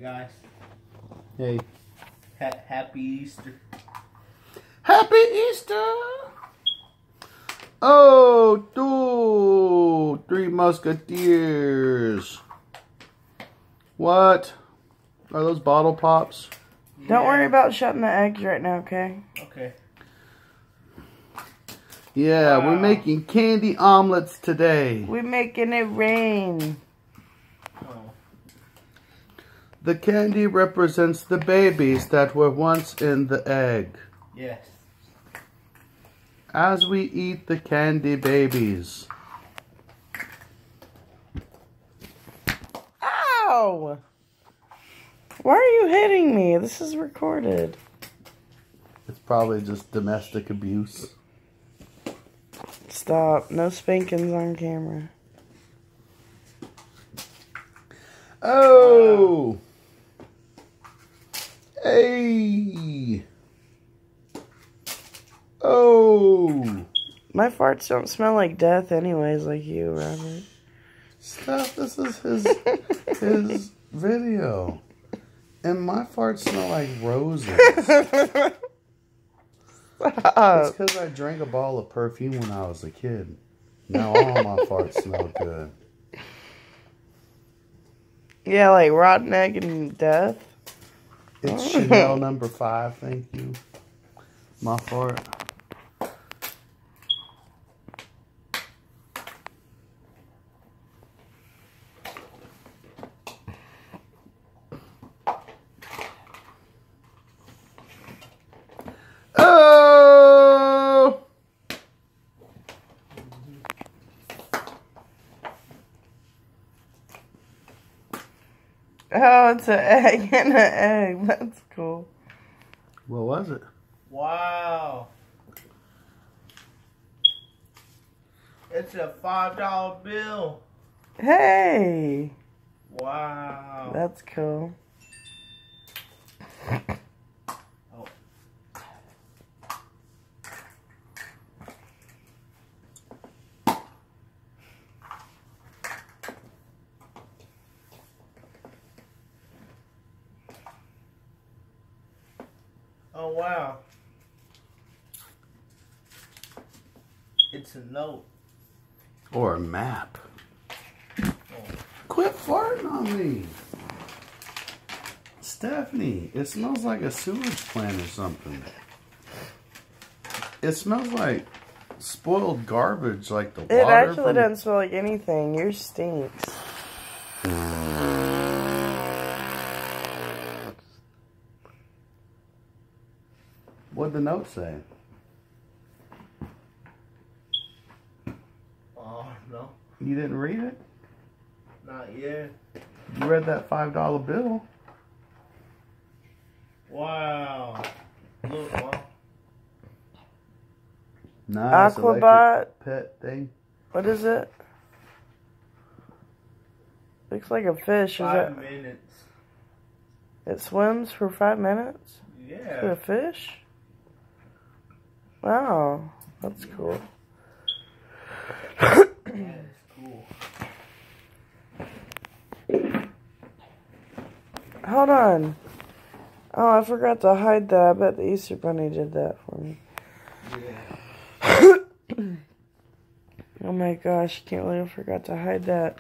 guys. Hey. Happy Easter. Happy Easter! Oh, Three Musketeers. What? Are those bottle pops? Yeah. Don't worry about shutting the eggs right now, okay? Okay. Yeah, wow. We're making candy omelets today. We're making it rain. The candy represents the babies that were once in the egg. Yes. As we eat the candy babies. Ow! Why are you hitting me? This is recorded. It's probably just domestic abuse. Stop. No spankings on camera. Oh! Wow. Hey! Oh! My farts don't smell like death anyways, like you, Robert. Stop, this is his video. And my farts smell like roses. It's because I drank a bottle of perfume when I was a kid. Now all my farts smell good. Yeah, like rotten egg and death. It's Chanel number 5, thank you. My fart. Oh! Oh, it's an egg and an egg. That's cool. What was it? Wow. It's a $5 bill. Hey. Wow. That's cool. Oh. Oh, wow. It's a note. Or a map. Oh. Quit farting on me. Stephanie, it smells like a sewage plant or something. It smells like spoiled garbage, like the water. It actually doesn't smell like anything. Yours stinks. What'd the note say? Oh, no. You didn't read it? Not yet. You read that $5 bill. Wow. Look, Mom. Nice Aquabot pet thing. What is it? Looks like a fish. 5 minutes. It swims for 5 minutes? Yeah. For a fish? Wow. That's cool. That is cool. Hold on. Oh, I forgot to hide that. I bet the Easter Bunny did that for me. Yeah. Oh my gosh, can't believe I forgot to hide that.